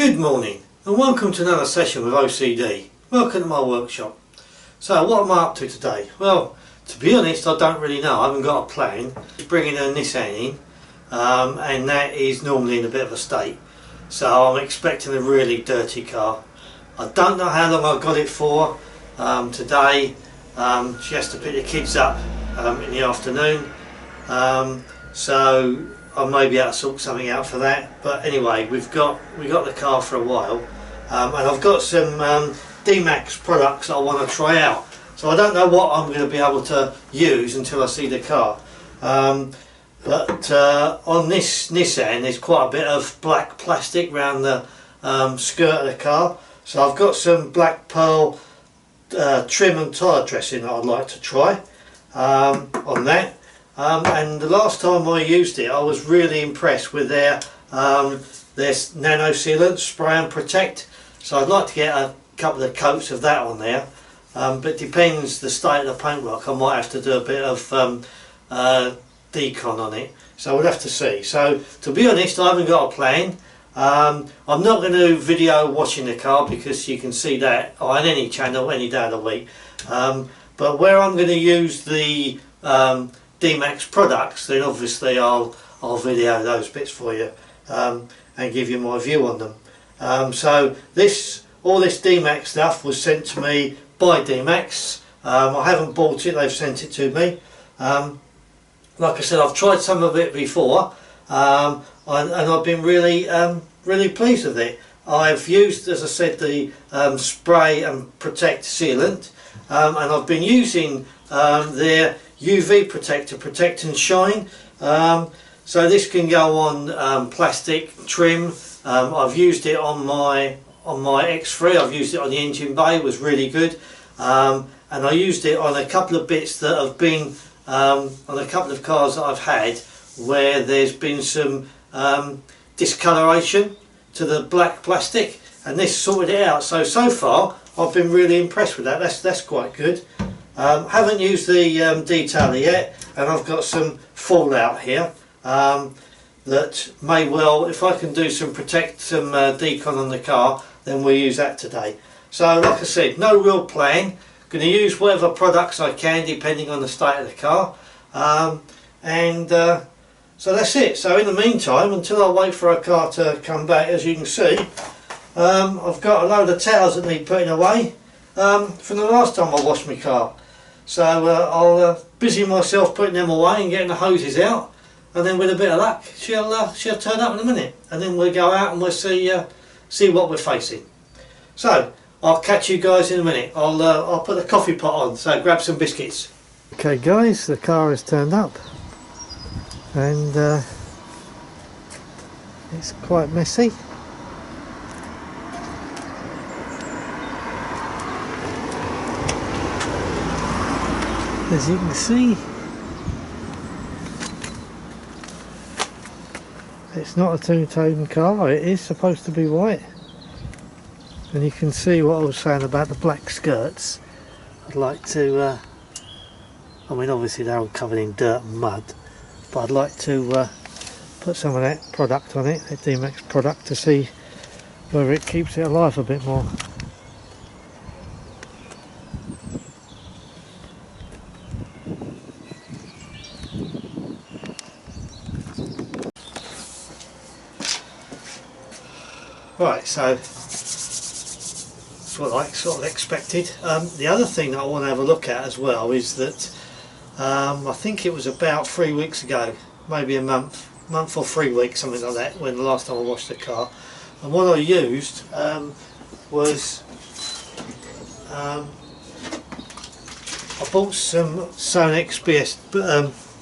Good morning and welcome to another session with OCD. Welcome to my workshop. So what am I up to today? Well, to be honest, I don't really know. I haven't got a plan. Just bringing a Nissan in and that is normally in a bit of a state. So I'm expecting a really dirty car. I don't know how long I've got it for. Today she has to pick the kids up in the afternoon. So I may be able to sort something out for that, but anyway, we got the car for a while, and I've got some dMax products I want to try out. So I don't know what I'm going to be able to use until I see the car. But on this Nissan, there's quite a bit of black plastic around the skirt of the car. So I've got some black pearl trim and tyre dressing that I'd like to try on that. And the last time I used it, I was really impressed with their nano sealant, spray and protect. So I'd like to get a couple of coats of that on there, but depends the state of the paintwork. I might have to do a bit of decon on it, so we'll have to see. So to be honest, I haven't got a plan. I'm not going to video washing the car because you can see that on any channel any day of the week, but where I'm going to use the dMax products, then obviously I'll video those bits for you and give you my view on them. So all this dMax stuff was sent to me by dMax. I haven't bought it, they've sent it to me. Like I said, I've tried some of it before and I've been really pleased with it. I've used, as I said, the spray and protect sealant, and I've been using their UV protector, protect and shine. So this can go on plastic trim. I've used it on my X3. I've used it on the engine bay. It was really good, and I used it on a couple of bits that have been on a couple of cars that I've had where there's been some discoloration to the black plastic, and this sorted it out. So far I've been really impressed with that. That's quite good. Haven't used the detailer yet, and I've got some fallout here that may well, if I can do some decon on the car, then we'll use that today. So like I said, no real plan. Going to use whatever products I can depending on the state of the car, so that's it. So in the meantime, until I wait for a car to come back, as you can see, I've got a load of towels that need putting away from the last time I washed my car. So I'll busy myself putting them away and getting the hoses out, and then with a bit of luck she'll turn up in a minute, and then we'll go out and we'll see what we're facing. So I'll catch you guys in a minute. I'll put the coffee pot on, so grab some biscuits. Okay guys, the car has turned up and it's quite messy. As you can see, it's not a two-tone car. It is supposed to be white, and you can see what I was saying about the black skirts. I'd like to I mean, obviously they're all covered in dirt and mud, but I'd like to put some of that product on it, that dMax product, to see whether it keeps it alive a bit more. Right, so that's what I sort of expected. The other thing that I want to have a look at as well is that I think it was about 3 weeks ago, maybe a month or 3 weeks, something like that, when the last time I washed the car. And what I used was I bought some Sonex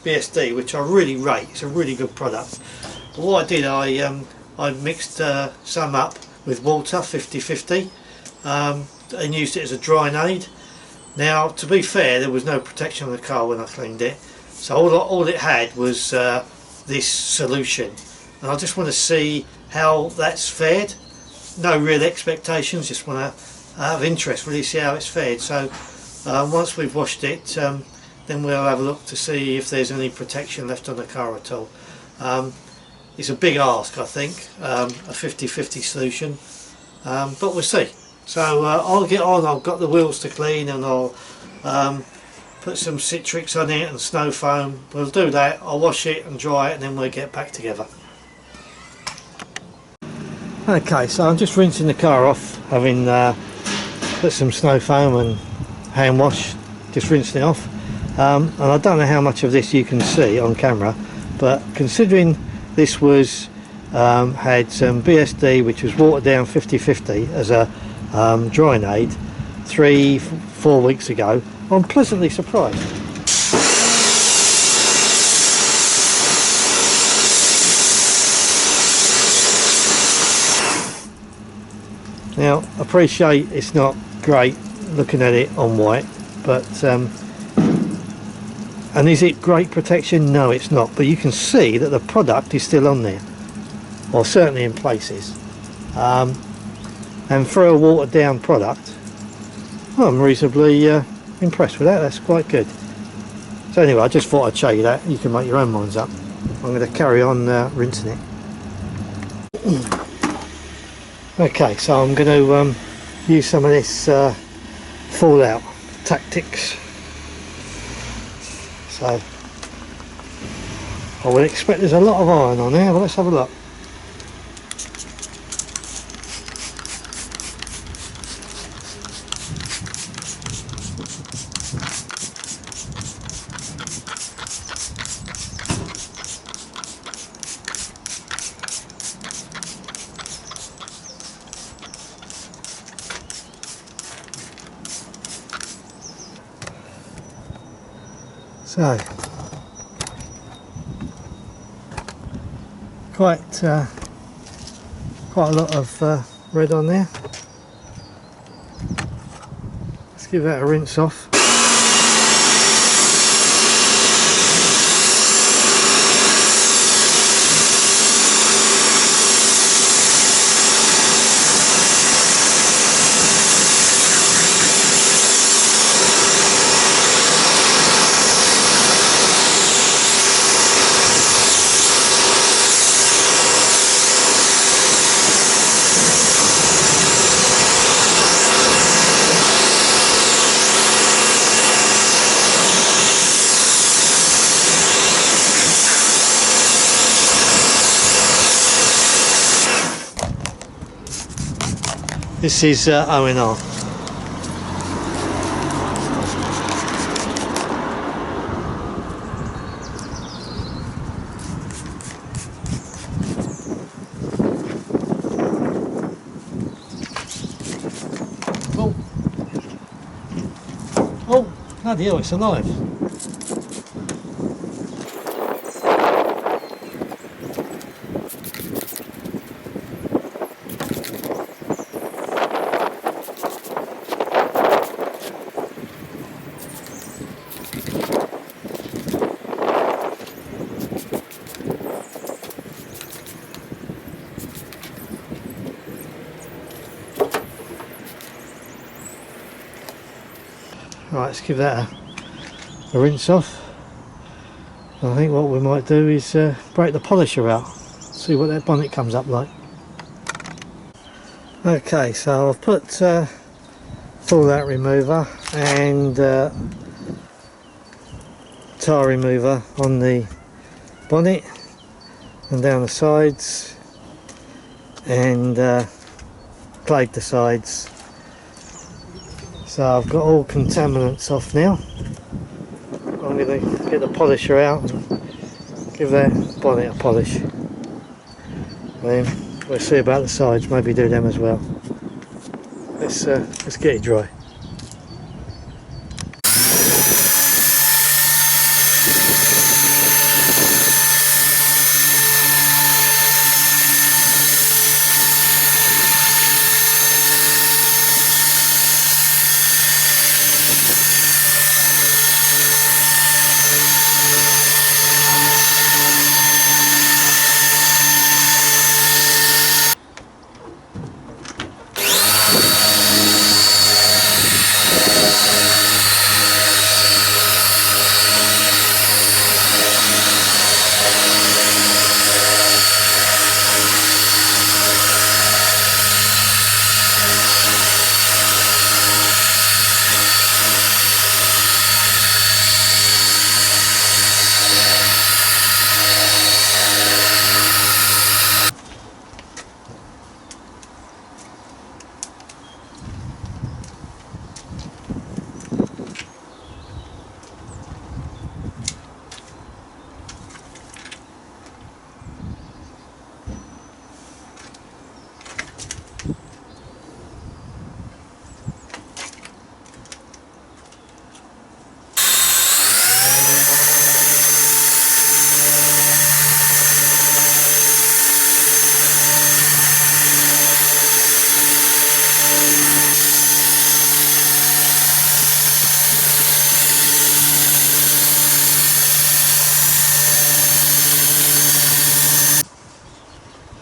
BSD, which I really rate. It's a really good product. But what I did, I mixed some up with water, 50-50, and used it as a drying aid. Now, to be fair, there was no protection on the car when I cleaned it, so all it had was this solution, and I just want to see how that's fared. No real expectations, just want to have interest, really see how it's fared. So once we've washed it, then we'll have a look to see if there's any protection left on the car at all. it's a big ask, I think, a 50-50 solution, but we'll see. So I'll get on. I've got the wheels to clean, and I'll put some Citrix on it and snow foam. We'll do that. I'll wash it and dry it, and then we'll get back together. Okay, so I'm just rinsing the car off, having put some snow foam and hand wash, just rinsing it off. And I don't know how much of this you can see on camera, but considering this was had some BSD, which was watered down 50-50 as a drying aid 3-4 weeks ago, I'm pleasantly surprised. Now, appreciate it's not great looking at it on white, but and is it great protection? No, it's not, but you can see that the product is still on there, or certainly in places, and for a watered down product, I'm reasonably impressed with that. That's quite good. So anyway, I just thought I'd show you that. You can make your own minds up. I'm going to carry on rinsing it. Okay, so I'm going to use some of this fallout tactics. So I would expect there's a lot of iron on there, but let's have a look. So quite a lot of red on there. Let's give that a rinse off. This is O&R. Oh, oh, bloody hell, it's alive. Right, let's give that a rinse off. I think what we might do is break the polisher out, see what that bonnet comes up like. Okay, so I've put fallout remover and tar remover on the bonnet and down the sides, and clayed the sides. So I've got all contaminants off now. I'm going to get the polisher out and give that bonnet a polish. Then we'll see about the sides, maybe do them as well. Let's get it dry.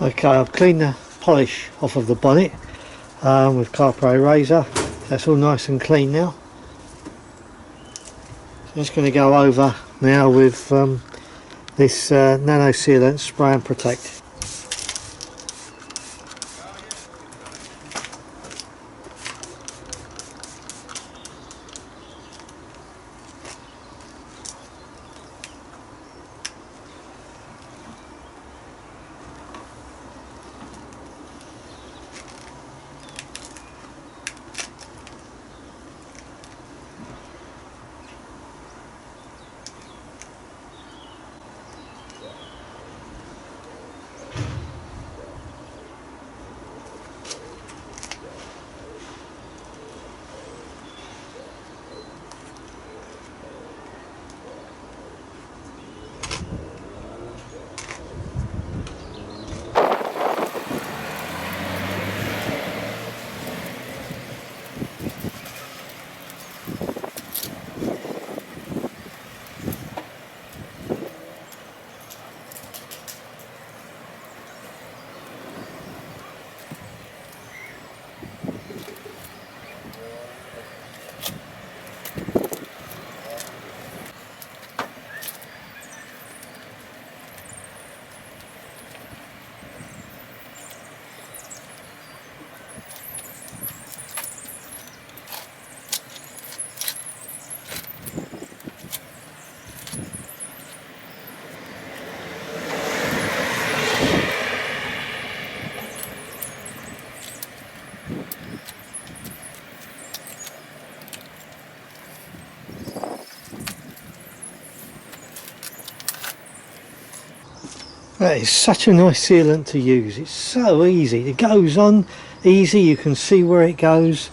Okay, I've cleaned the polish off of the bonnet with Carpro razor. That's all nice and clean now. So I'm just going to go over now with this nano sealant spray and protect. That is such a nice sealant to use. It's so easy. It goes on easy. You can see where it goes.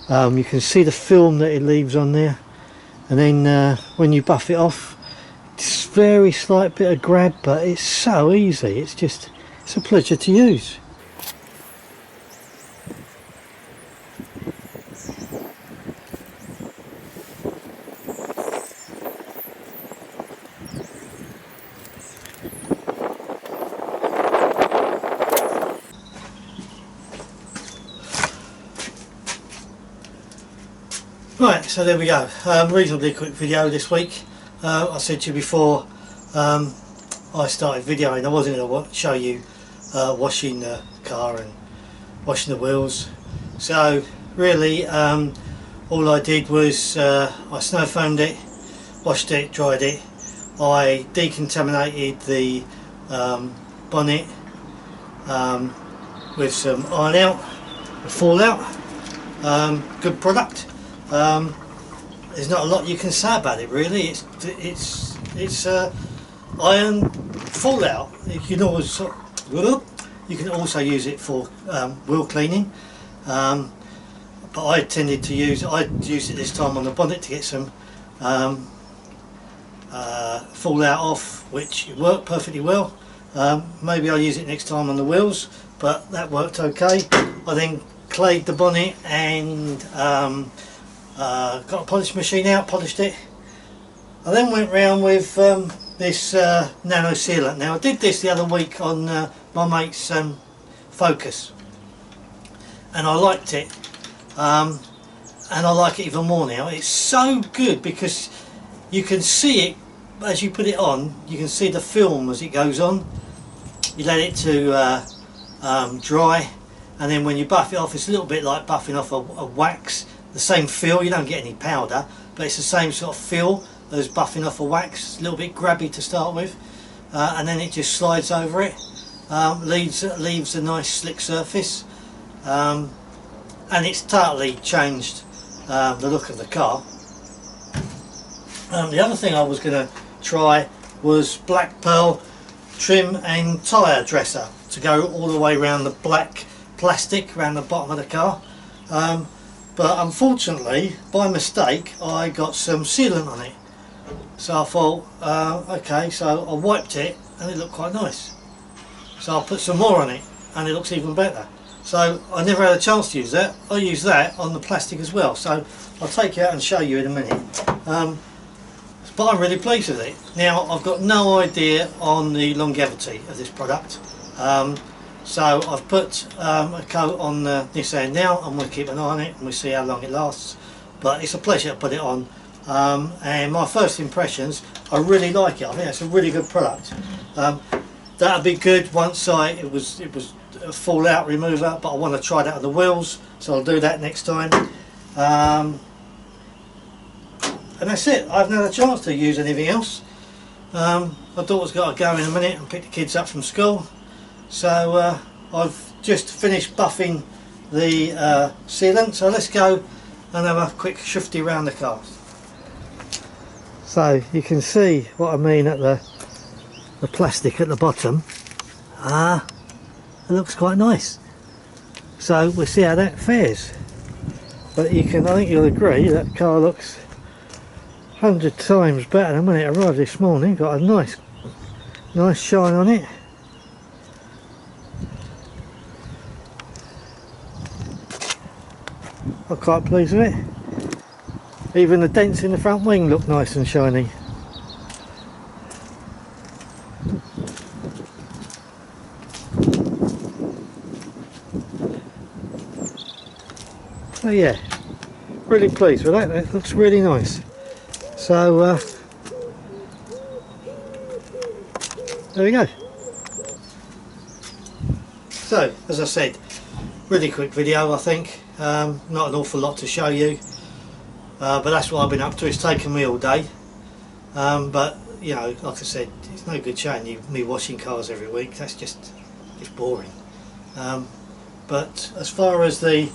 You can see the film that it leaves on there. And then when you buff it off, it's very slight bit of grab, but it's so easy. It's a pleasure to use. Right, so there we go. Reasonably quick video this week. I said to you before I started videoing, I wasn't going to show you washing the car and washing the wheels. So really all I did was I snow foamed it, washed it, dried it. I decontaminated the bonnet with some iron out, fallout. Good product. There's not a lot you can say about it really. It's iron fallout. You can also use it for wheel cleaning, but I tended to use it this time on the bonnet to get some fallout off, which worked perfectly well. Maybe I'll use it next time on the wheels, but that worked okay. I then clayed the bonnet and got a polish machine out, polished it. I then went round with this nano sealant. Now I did this the other week on my mate's Focus, and I liked it, and I like it even more now. It's so good because you can see it as you put it on. You can see the film as it goes on. You let it to dry, and then when you buff it off, it's a little bit like buffing off a wax. The same feel. You don't get any powder, but it's the same sort of feel as buffing off a wax. It's a little bit grabby to start with, and then it just slides over it, leaves a nice slick surface, and it's totally changed the look of the car. The other thing I was going to try was black pearl trim and tyre dresser to go all the way around the black plastic around the bottom of the car, but unfortunately by mistake I got some sealant on it. So I thought, okay, so I wiped it and it looked quite nice. So I put some more on it and it looks even better. So I never had a chance to use that. I use that on the plastic as well. So I'll take it out and show you in a minute. But I'm really pleased with it. Now I've got no idea on the longevity of this product. So I've put a coat on this end now. I'm going to keep an eye on it and we'll see how long it lasts. But it's a pleasure to put it on. And my first impressions, I really like it. I think it's a really good product. That'll be good once it was a fallout remover, but I want to try that on the wheels, so I'll do that next time. And that's it. I haven't had a chance to use anything else. My daughter's got to go in a minute and pick the kids up from school, so I've just finished buffing the sealant, so let's go and have a quick shifty around the car. So you can see what I mean at the plastic at the bottom. It looks quite nice. So we'll see how that fares. But I think you'll agree that car looks 100 times better than when it arrived this morning. Got a nice shine on it. I'm quite pleased with it. Even the dents in the front wing look nice and shiny. So yeah, really pleased with that. It looks really nice. So there we go. So as I said, really quick video I think. Not an awful lot to show you. But that's what I've been up to. It's taken me all day, but you know, like I said, it's no good showing me washing cars every week. That's just boring. But as far as the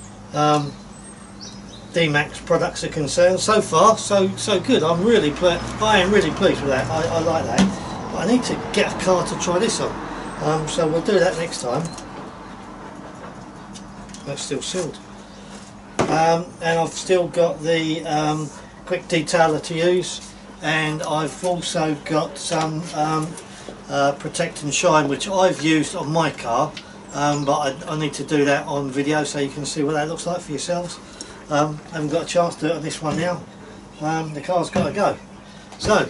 dMax products are concerned, so far so good. I am really pleased with that. I like that. But I need to get a car to try this on. So we'll do that next time. That's still sealed. And I've still got the quick detailer to use, and I've also got some protect and shine, which I've used on my car, but I need to do that on video so you can see what that looks like for yourselves. I haven't got a chance to do it on this one now. The car's got to go. So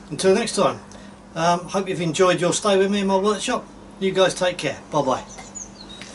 until next time, hope you've enjoyed your stay with me in my workshop. You guys take care. Bye bye.